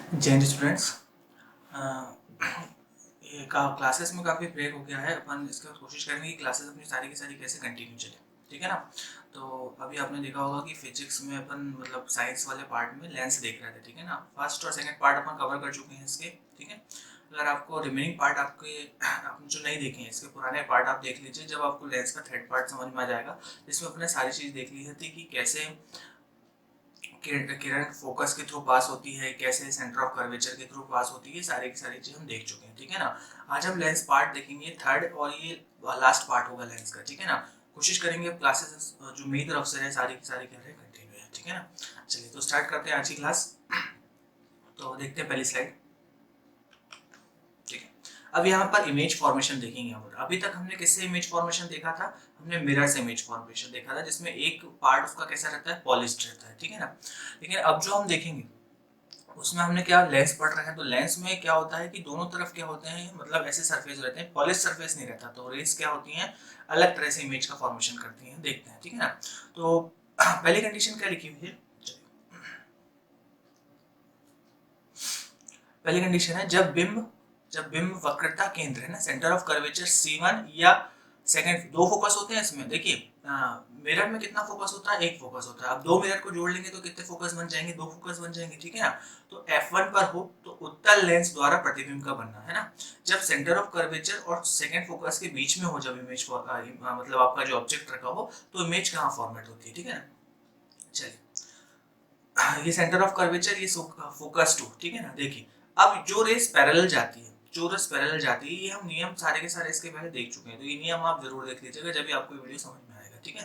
जय हिंद स्टूडेंट्स। ये का क्लासेस में काफ़ी ब्रेक हो गया है। अपन इसका कोशिश करेंगे कि क्लासेस अपनी सारी की सारी कैसे कंटिन्यू चले, ठीक है ना। तो अभी आपने देखा होगा कि फिजिक्स में अपन मतलब साइंस वाले पार्ट में लेंस देख रहे थे, ठीक है ना। फर्स्ट और सेकंड पार्ट अपन कवर कर चुके हैं इसके, ठीक है। अगर आपको रिमेनिंग पार्ट आपने जो नहीं देखे हैं इसके पुराने पार्ट आप देख लीजिए, जब आपको लेंस का थर्ड पार्ट समझ में आ जाएगा जिसमें अपने सारी चीज़ देख ली थी कि कैसे किरण फोकस के थ्रू पास होती है, कैसे सेंटर ऑफ कर्वेचर के थ्रू पास होती है, सारी की सारी चीज हम देख चुके हैं, ठीक है ना। आज हम लेंस पार्ट देखेंगे थर्ड, और ये लास्ट पार्ट होगा लेंस का, ठीक है ना। कोशिश करेंगे क्लासेस जो मेरी तरफ से है सारी की सारी कर रहे हैं कंटिन्यू है, ठीक है ना। चलिए तो स्टार्ट करते हैं आज की क्लास। तो देखते हैं पहली स्लाइड, ठीक है। अब यहाँ पर इमेज फॉर्मेशन देखेंगे हम। अभी तक हमने किससे इमेज फॉर्मेशन देखा था? हमने मिरर से इमेज फॉर्मेशन देखा था, जिसमें एक पार्ट उसका कैसा रहता है, पॉलिश्ड रहता है, ठीक है ना। लेकिन अब जो हम देखेंगे उसमें हमने क्या लेंस पढ़ रहे हैं, तो लेंस में क्या होता है कि दोनों तरफ क्या होते हैं, मतलब ऐसे सरफेस रहते हैं, पॉलिश सरफेस नहीं रहता, तो रेस क्या होती हैं, अलग तरह से इमेज का फॉर्मेशन करती हैं, देखते हैं, ठीक है ना। तो पहली कंडीशन क्या लिखी हुई है, पहली कंडीशन है जब बिंब वक्रता केंद्र है ना, सेंटर ऑफ कर्वेचर C1 या सेकंड, दो फोकस होते हैं इसमें, देखिए मिरर में कितना फोकस होता है, एक फोकस होता है। अब दो मिरर को जोड़ लेंगे तो कितने फोकस बन जाएंगे, दो फोकस बन जाएंगे, ठीक है ना। तो F1 पर हो तो उत्तल लेंस द्वारा प्रतिबिंब का बनना है ना, जब सेंटर ऑफ कर्वेचर और सेकंड फोकस के बीच में हो, जब इमेज मतलब आपका जो ऑब्जेक्ट रखा हो, तो इमेज कहाँ फॉर्मेट होती है, ठीक है ना। चलिए ये सेंटर ऑफ कर्वेचर, ये फोकस टू, ठीक है ना। देखिए अब जो रेस पैरेलल जाती है, जो रेस पैरेलल जाती है, ये हम नियम सारे के सारे इसके पहले देख चुके हैं, तो ये नियम आप जरूर देख लीजिएगा जब भी आपको वीडियो समझ में आएगा, ठीक है।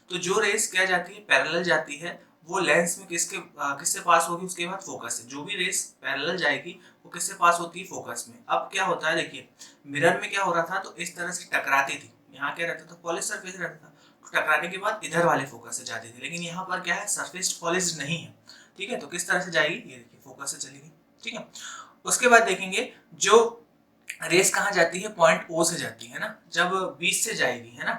तो जो रेस क्या जाती है, पैरेलल जाती है, वो लेंस में किससे पास होगी, उसके बाद फोकस से। जो भी रेस पैरेलल जाएगी वो किससे पास होती है, फोकस में। अब क्या होता है, देखिए मिरर में क्या हो रहा था, तो इस तरह से टकराती थी, यहाँ क्या रहता था, पॉलिश सरफेस रहता था, तो टकराने के बाद इधर वाले फोकस से जाती थी। लेकिन यहाँ पर क्या है, सरफेस पॉलिश नहीं है, ठीक है। तो किस तरह से जाएगी, ये देखिए फोकस से चलेगी, ठीक है। उसके बाद देखेंगे जो रेस कहाँ जाती है, पॉइंट ओ से जाती है ना, जब 20 से जाएगी, है ना,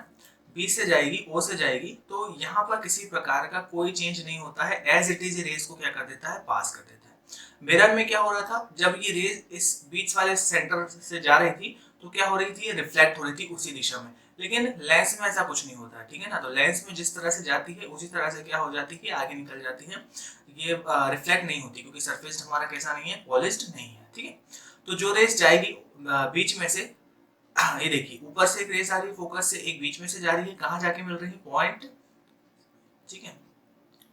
20 से जाएगी, ओ से जाएगी, तो यहाँ पर किसी प्रकार का कोई चेंज नहीं होता है, एज इट इज रेस को क्या कर देता है, पास कर देता है। मिरर में क्या हो रहा था, जब ये रेस इस बीच वाले सेंटर से जा रही थी, तो क्या हो रही थी, ये रिफ्लेक्ट हो रही थी उसी दिशा में। लेकिन लेंस में ऐसा कुछ नहीं होता है, ठीक है ना। तो लेंस में जिस तरह से जाती है उसी तरह से क्या हो जाती है, आगे निकल जाती है, ये रिफ्लेक्ट नहीं होती, क्योंकि सरफेस हमारा कैसा नहीं है, पॉलिश्ड नहीं है, ठीक है। तो जो रेस जाएगी बीच में से, ये देखिए ऊपर से एक रेस आ रही है फोकस से, एक बीच में से जा रही है, कहाँ जाके मिल रही है, पॉइंट, ठीक है।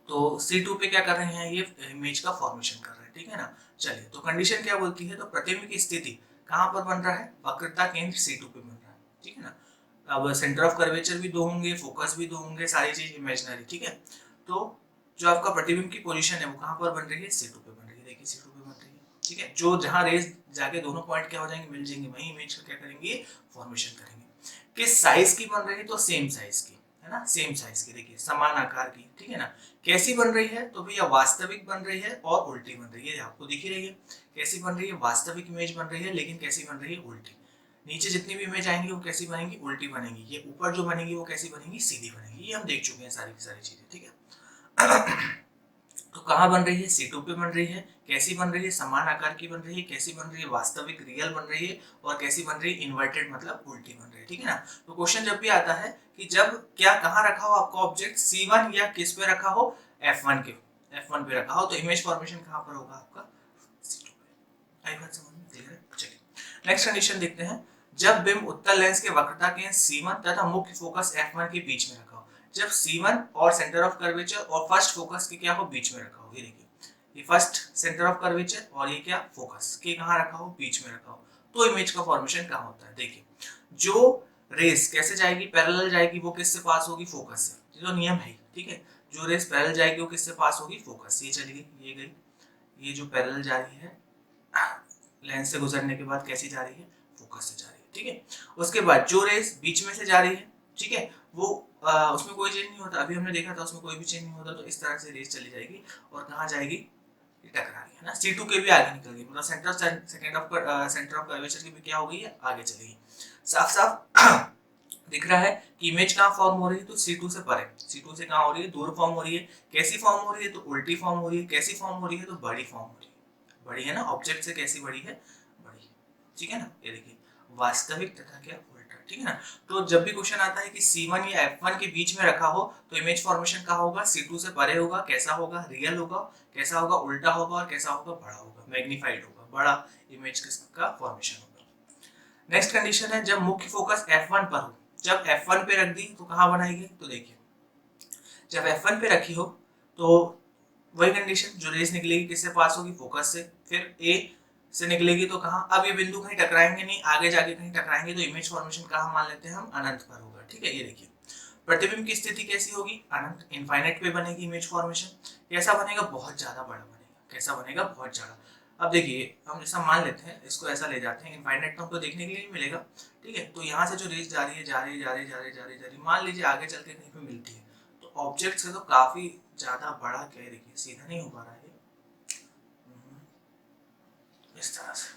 तो C2 पे क्या कर रहे हैं, ये इमेज का फॉर्मेशन कर रहे हैं, ठीक है ना। चलिए तो कंडीशन क्या बोलती है, तो प्रतिबिंब की स्थिति कहाँ पर बन रहा है, वक्रता केंद्र C2 पे बन रहा है, ठीक है ना। अब सेंटर ऑफ कर्वेचर भी दो होंगे, फोकस भी दो होंगे, सारी चीज इमेजिनरी, ठीक है। तो जो आपका प्रतिबिंब की पोजीशन है वो कहाँ पर बन रही है, C2 पे बन रही है, देखिए C2 पे बन रही है, ठीक है। जो जहाँ रेस जाके दोनों पॉइंट क्या हो जाएंगे, मिल जाएंगे, वही इमेज का क्या करेंगे, फॉर्मेशन करेंगे। किस साइज की बन रही है, तो सेम साइज की, है ना, सेम साइज की, देखिए समान आकार की, ठीक है ना। कैसी बन रही है, तो भैया वास्तविक बन रही है और उल्टी बन रही है, आपको दिख ही रही है कैसी बन रही है, वास्तविक इमेज बन रही है, लेकिन कैसी बन रही है, उल्टी। नीचे जितनी भी इमेज आएंगी वो कैसी बनेंगी, उल्टी बनेंगी। ये ऊपर जो बनेगी वो कैसी बनेगी, सीधी बनेगी। ये हम देख चुके हैं सारी की सारी चीजें, ठीक है। तो कहाँ बन रही है, C2 पे बन रही है, कैसी बन रही है, समान आकार की बन रही है, कैसी बन रही है, वास्तविक रियल बन रही है, और कैसी बन रही है, इन्वर्टेड मतलब उल्टी बन रही है, ठीक है ना। तो क्वेश्चन जब भी आता है कि जब क्या कहाँ रखा हो आपका ऑब्जेक्ट, C1 या किस पे रखा हो, F1 पे रखा हो, तो इमेज फॉर्मेशन कहाँ पर होगा आपका, C2 पे। आई बात समझ में क्लियर है। चलिए नेक्स्ट कंडीशन देखते हैं, जब बिंब उत्तल लेंस के वक्रता के C1 तथा मुख्य फोकस F1 के बीच में रखा हो, जब C1 और सेंटर ऑफ कर्वेचर और फर्स्ट फोकस के क्या हो, बीच में रखा हो, ये देखिए ये फर्स्ट सेंटर ऑफ कर्वेचर और ये क्या, फोकस के कहाँ रखा हो, बीच में रखा हो, तो इमेज का फॉर्मेशन कहाँ होता है। देखिए जो रेस कैसे जाएगी, पैरेलल जाएगी, वो किससे पास होगी, फोकस से, ये तो नियम है, ठीक है। जो रेस पैरेलल जाएगी वो किससे पास होगी, फोकस से। ये चली गई, ये गई, ये जो पैरेलल जा रही है लेंस से गुजरने के बाद कैसी जा रही है, फोकस से जा रही है, ठीक है। उसके बाद जो रेस बीच में से जा रही है, ठीक है, वो उसमें कोई चेंज नहीं होता, अभी हमने देखा था उसमें कोई भी चेंज नहीं होता, तो इस तरह से रेस चली जाएगी और कहाँ जाएगी, टकरा रही है ना, C2 के भी आगे निकल गई, मतलब सेंटर ऑफ कर्वेचर की भी क्या हो गई है, आगे चली गई। साफ साफ दिख रहा है कि इमेज कहाँ फॉर्म हो रही है, तो C2 से परे, C2 से कहाँ हो रही है, दूर फॉर्म हो रही है। कैसी फॉर्म हो रही है, तो उल्टी फॉर्म हो रही है। कैसी फॉर्म हो रही है, तो बड़ी फॉर्म हो रही है, बड़ी है ना, ऑब्जेक्ट से कैसी बड़ी है, बड़ी, ठीक है ना। ये देखिए वास्तविक तथा क्या उल्टा, ठीक है ना। तो जब भी क्वेश्चन आता है कि C1 या F1 के बीच में रखा हो तो इमेज फॉर्मेशन कहाँ होगा, C2 से परे होगा, कैसा होगा, रियल होगा, कैसा होगा, उल्टा होगा, और कैसा होगा, बड़ा होगा, मैग्नीफाइड होगा, बड़ा इमेज का फॉर्मेशन होगा। नेक्स्ट कंडीशन है जब मुख्य फोकस F1 पर हो, जब F1 पे रख दी तो कहाँ बनाएगी, तो देखिए जब F1 पे रखी हो तो वही कंडीशन, जो रेस निकलेगी किससे पास होगी, फोकस से, फिर A से निकलेगी तो कहाँ, अब ये बिंदु कहीं टकराएंगे नहीं, आगे जाके कहीं टकराएंगे तो इमेज फॉर्मेशन कहाँ मान लेते हैं हम, अनंत पर होगा, ठीक है। ये देखिए प्रतिबिंब की स्थिति कैसी होगी, अनंत, इनफाइनाइट पे बनेगी इमेज फॉर्मेशन। कैसा बनेगा, बहुत ज्यादा बड़ा बनेगा, कैसा बनेगा, बहुत ज्यादा। अब देखिए हम जैसा मान लेते हैं, इसको ऐसा ले जाते हैं, इनफाइनाइट तो हमको देखने के लिए नहीं मिलेगा, ठीक है। तो यहाँ से जो रेस जा रही है, जा रही है, जा रही है, जा रही है, जा रही है, जा रही है, मान लीजिए आगे चल के कहीं पे मिलती है, तो ऑब्जेक्ट से तो काफी ज्यादा बड़ा, क्या देखिए सीधा नहीं हो पा रहा है इस तरह से,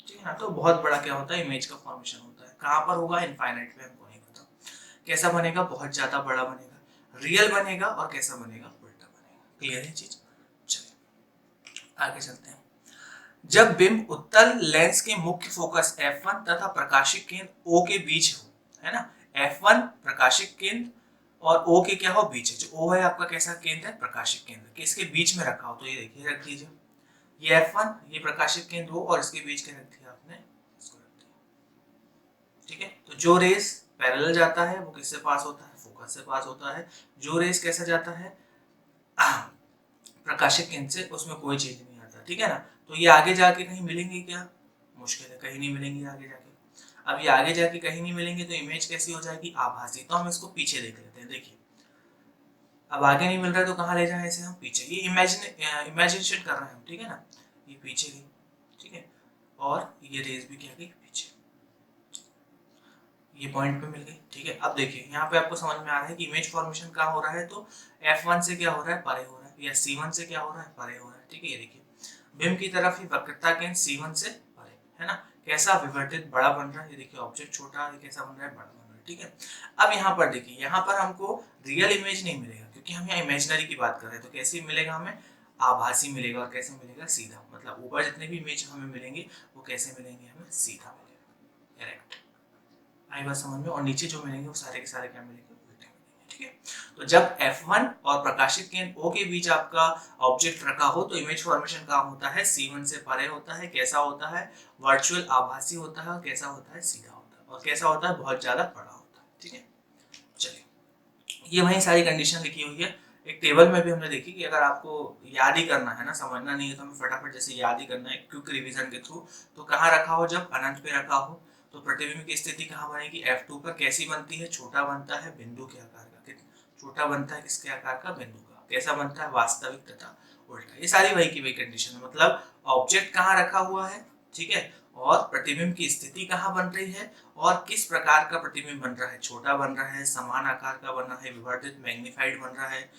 ठीक है ना। तो बहुत बड़ा क्या होता है, इमेज का फॉर्मेशन होता है, कहाँ पर होगा, इनफाइनाइट पे, हमको नहीं पता। कैसा बनेगा, बहुत ज्यादा बड़ा बनेगा, रियल बनेगा, और कैसा बनेगा, उल्टा बनेगा। क्लियर है चीज, चलिए आगे चलते हैं। जब बिंब उत्तल लेंस के मुख्य फोकस F1 तथा प्रकाशिक केंद्र O के बीच हो, है ना, F1 प्रकाशिक केंद्र और O के क्या हो, बीच है, जो O है आपका कैसा केंद्र है, प्रकाशिक केंद्र, किसके बीच में रखा हो, तो ये देखिए रख दीजिए, ये F1 ये प्रकाशिक केंद्र हो और इसके बीच क्या रख दिया आपने, इसको रख दिया, ठीक है। तो जो रेस पैरेलल जाता है वो किससे पास होता है, फोकस से पास होता है। जो रेस कैसा जाता है, प्रकाशिक केंद्र से, उसमें कोई चीज नहीं आता, ठीक है ना। तो ये आगे जाके कहीं मिलेंगे क्या, मुश्किल है, कहीं नहीं मिलेंगे आगे जाके। अब ये आगे जाके कहीं नहीं मिलेंगे तो इमेज कैसी हो जाएगी, आभासी। तो हम इसको पीछे देख लेते हैं, देखिए अब आगे नहीं मिल रहा है तो कहाँ ले जाए इसे हम, पीछे। ये इमेजिनेशन कर रहे हैं हम, ठीक है ना, ये पीछे गई, ठीक है, और ये रेस भी क्या गई पीछे, ये पॉइंट पे मिल गई, ठीक है। अब देखिए यहाँ पे आपको समझ में आ रहा है कि इमेज फॉर्मेशन कहाँ हो रहा है, तो F1 से क्या हो रहा है, परे हो रहा है, या C1 से क्या हो रहा है, परे हो रहा है, ठीक है। ये देखिए बिंब की तरफ ही वक्रता केंद्र C1 से परे, है ना, कैसा विवर्तित बड़ा बन रहा है, ये देखिए ऑब्जेक्ट छोटा, ये कैसा बन रहा है, बड़ा बन रहा है, ठीक है। अब यहाँ पर देखिए, यहाँ पर हमको रियल इमेज नहीं मिलेगा क्योंकि हम यहाँ इमेजिनरी की बात कर रहे हैं, तो कैसे मिलेगा हमें, आभासी मिलेगा, और कैसे मिलेगा, सीधा, मतलब ऊपर जितने भी इमेज हमें मिलेंगे वो कैसे मिलेंगे, हमें सीधा मिलेगा, डायरेक्ट, आई बात समझ में। और नीचे जो मिलेंगे वो सारे के सारे क्या मिलेंगे, उल्टे मिलेंगे, ठीक है। तो जब F1 और प्रकाशिक केंद्र O के बीच आपका ऑब्जेक्ट रखा हो तो इमेज फॉर्मेशन कहाँ होता है, C1 से परे होता है, कैसा होता है, वर्चुअल आभासी होता है, और कैसा होता है, सीधा होता है, और कैसा होता है, बहुत ज्यादा बड़ा होता है, ठीक है। चलिए ये वही सारी कंडीशन लिखी हुई है, एक टेबल में भी हमने देखी कि अगर आपको याद ही करना है ना, समझना नहीं है तो हमें फटाफट जैसे याद ही करना है क्विक रिवीजन के थ्रू, तो कहाँ रखा हो, जब अनंत पे रखा हो तो प्रतिबिंब की स्थिति कहाँ बनेगी, F2 पर, कैसी बनती है, छोटा बनता है, बिंदु के आकार का, छोटा बनता है किसके आकार का, बिंदु का, कैसा बनता है, वास्तविक तथा उल्टा। ये सारी वही की वही कंडीशन है, मतलब ऑब्जेक्ट कहाँ रखा हुआ है, ठीक है, और प्रतिबिंब की स्थिति कहाँ बन रही है, और किस प्रकार का प्रतिबिंब बन रहा है, छोटा बन रहा है, समान आकार का बन रहा है, विवर्तित मैग्नीफाइड बन रहा है,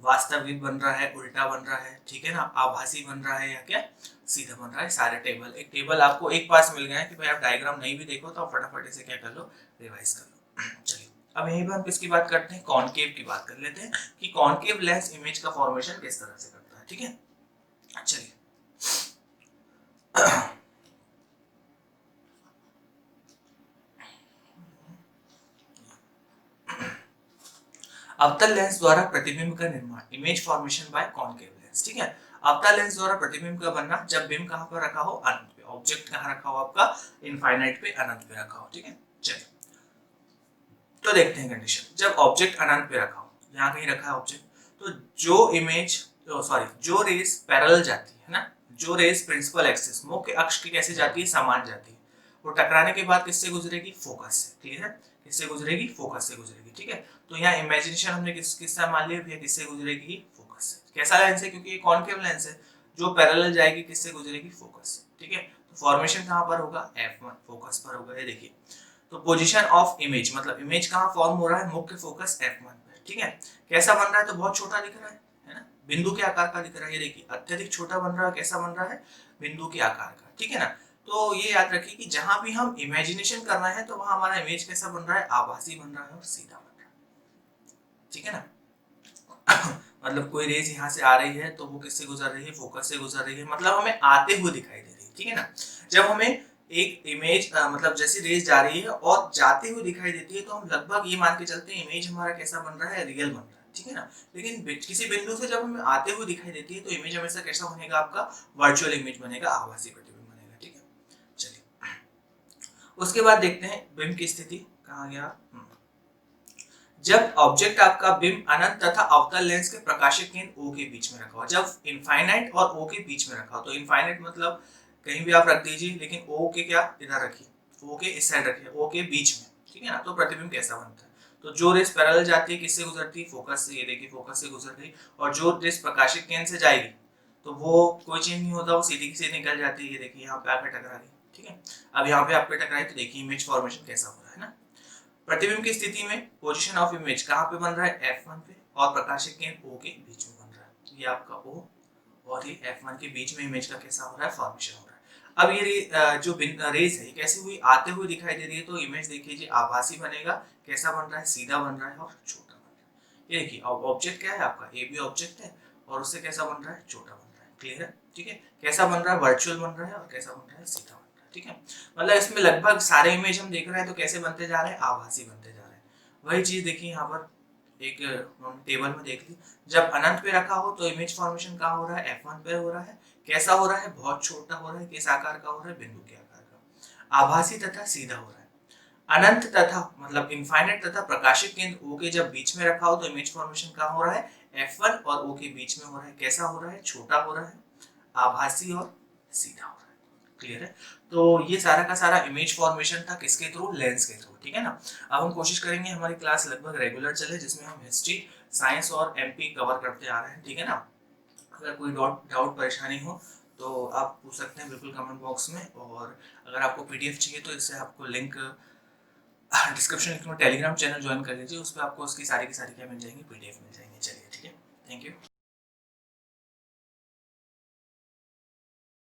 वास्तविक बन रहा है, उल्टा बन रहा है, ठीक है ना, आभासी बन रहा है, या क्या सीधा बन रहा है। सारे टेबल, एक टेबल आपको एक पास मिल गया है कि भाई आप डायग्राम नहीं भी देखो तो आप फटाफट इसे क्या कर लो, रिवाइज कर लो। चलिए अब यहीं पर हम किसकी बात करते हैं, कॉनकेव की बात कर लेते हैं कि कॉनकेव लेंस इमेज का फॉर्मेशन किस तरह से करता है, ठीक है। चलिए अवतल लेंस द्वारा प्रतिबिंब का निर्माण, image formation by concave lens, ठीक है। अवतल लेंस द्वारा प्रतिबिंब का बनना जब बिंब कहां पर रखा हो, अनंत पे, ऑब्जेक्ट कहां रखा हो आपका, इनफाइनाइट पे, अनंत पे रखा हो, ठीक है। चलिए तो देखते हैं कंडीशन, जब ऑब्जेक्ट अनंत पे रखा हो, यहाँ कहीं रखा है ऑब्जेक्ट, तो जो इमेज, सॉरी जो रेस पैरेलल जाती है ना, जो रेस प्रिंसिपल एक्सिस, मुख्य अक्ष की कैसे जाती है, समान जाती है, वो टकराने के बाद किससे गुजरेगी, फोकस से, क्लियर है, किससे गुजरेगी, फोकस से गुजरेगी, ठीक है। तो यहाँ इमेजिनेशन हमने किससे मान लिया भैया, किससे गुजरेगी, फोकस से। कैसा लेंस है, क्योंकि ये कॉनकेव लेंस है, जो पैरेलल जाएगी किससे गुजरेगी, फोकस से, ठीक है। तो फॉर्मेशन कहाँ पर होगा, F1 फोकस पर होगा, ये देखिए। तो पोजीशन ऑफ इमेज, मतलब इमेज कहाँ फॉर्म हो रहा है, मुख्य फोकस F1 पर, ठीक है। कैसा बन रहा है, तो बहुत छोटा दिख रहा है ना, बिंदु के आकार का दिख रहा है, ये देखिए अत्यधिक छोटा बन रहा है, कैसा बन रहा है, बिंदु के आकार का, ठीक है ना। तो ये याद रखिए कि जहां भी हम इमेजिनेशन करना है तो वहां हमारा इमेज कैसा बन रहा है, आभासी बन रहा है और सीधा बन रहा है, ठीक है ना। मतलब कोई रेज यहाँ से आ रही है तो वो किससे गुजर रही है, फोकस से गुजर रही है, मतलब हमें आते हुए दिखाई दे रही है, ठीक है ना। जब हमें एक इमेज मतलब जैसी रेज जा रही है और जाते हुए दिखाई देती है तो हम लगभग ये मान के चलते हैं इमेज हमारा कैसा बन रहा है, रियल बन रहा है, ठीक है ना। लेकिन किसी बिंदु से जब हमें आते हुए दिखाई देती है तो इमेज हमेशा कैसा बनेगा, आपका वर्चुअल इमेज बनेगा, आभासी प्रतिबिंब बनेगा, ठीक है। चलिए उसके बाद देखते हैं बिंब की स्थिति कहाँ गया। जब ऑब्जेक्ट आपका बिंब अनंत तथा अवतल लेंस के प्रकाशित केंद्र O के बीच में रखा हो, जब इनफाइनाइट और O के बीच में रखा हो, तो इनफाइनाइट मतलब कहीं भी आप रख दीजिए, लेकिन O के क्या इधर रखिए, O के इस साइड रखिए, O के बीच में, ठीक है ना। तो प्रतिबिंब कैसा बनता है, तो जो रेस पैरेलल जाती है किससे गुजरती है, फोकस से, ये देखिए फोकस से गुजर रही, और जो रेस प्रकाशित केंद्र से जाएगी तो वो कोई चेंज नहीं होता, वो सीधी से निकल जाती है, ये देखिए यहाँ पे आकर टकरा गई, ठीक है। अब यहाँ पे आपके टकराई तो देखिए इमेज फॉर्मेशन कैसा हो रहा है ना। प्रतिबिंब की स्थिति में पोजीशन ऑफ इमेज कहाँ पे बन रहा है, F1 पे, और प्रकाशित केंद्र O के बीच में बन रहा है, ये आपका O और ये F1 के बीच में इमेज का कैसा हो रहा है, फॉर्मेशन हो रहा है। अब ये जो रेज है कैसी हुई, आते हुए दिखाई दे रही है, तो इमेज देखिए जी आभासी बनेगा, कैसा बन रहा है, सीधा बन रहा है और छोटा बन रहा है। ये देखिए अब ऑब्जेक्ट क्या है आपका, ए बी ऑब्जेक्ट है और उससे कैसा बन रहा है, छोटा बन रहा है, क्लियर है, ठीक है। कैसा बन रहा है, वर्चुअल बन रहा है, और कैसा बन रहा है, सीधा बन रहा है, ठीक है। मतलब इसमें लगभग सारे इमेज हम देख रहे हैं तो कैसे बनते जा रहे हैं, आभासी बनते जा रहे हैं। वही चीज देखिए यहाँ पर एक टेबल में देख ली, जब अनंत पे रखा हो तो इमेज फॉर्मेशन कहाँ हो रहा है, F1 पे हो रहा है, कैसा हो रहा है, बहुत छोटा हो रहा है, किस आकार का हो रहा है, बिंदु के आकार का, आभासी तथा सीधा हो रहा है। अनंत तथा मतलब इनफाइनाइट तथा प्रकाशित केंद्र O के जब बीच में रखा हो तो इमेज फॉर्मेशन कहाँ हो रहा है, F1 और O के बीच में हो रहा है, कैसा हो रहा है, छोटा हो रहा है, आभासी और सीधा हो रहा है, क्लियर है। तो ये सारा का सारा इमेज फॉर्मेशन था किसके थ्रू, लेंस के थ्रू, ठीक है ना। अब हम कोशिश करेंगे हमारी क्लास लगभग रेगुलर चले, जिसमें हम हिस्ट्री, साइंस और एमपी कवर करते आ रहे हैं, ठीक है ना। अगर कोई डाउट परेशानी हो तो आप पूछ सकते हैं बिल्कुल कमेंट बॉक्स में, और अगर आपको पीडीएफ चाहिए तो इससे आपको लिंक डिस्क्रिप्शन लिंक में टेलीग्राम चैनल ज्वाइन कर लीजिए, उस पर आपको उसकी सारी की सारी क्या मिल जाएंगी, पीडीएफ मिल जाएंगी। चलिए ठीक है, थैंक यू।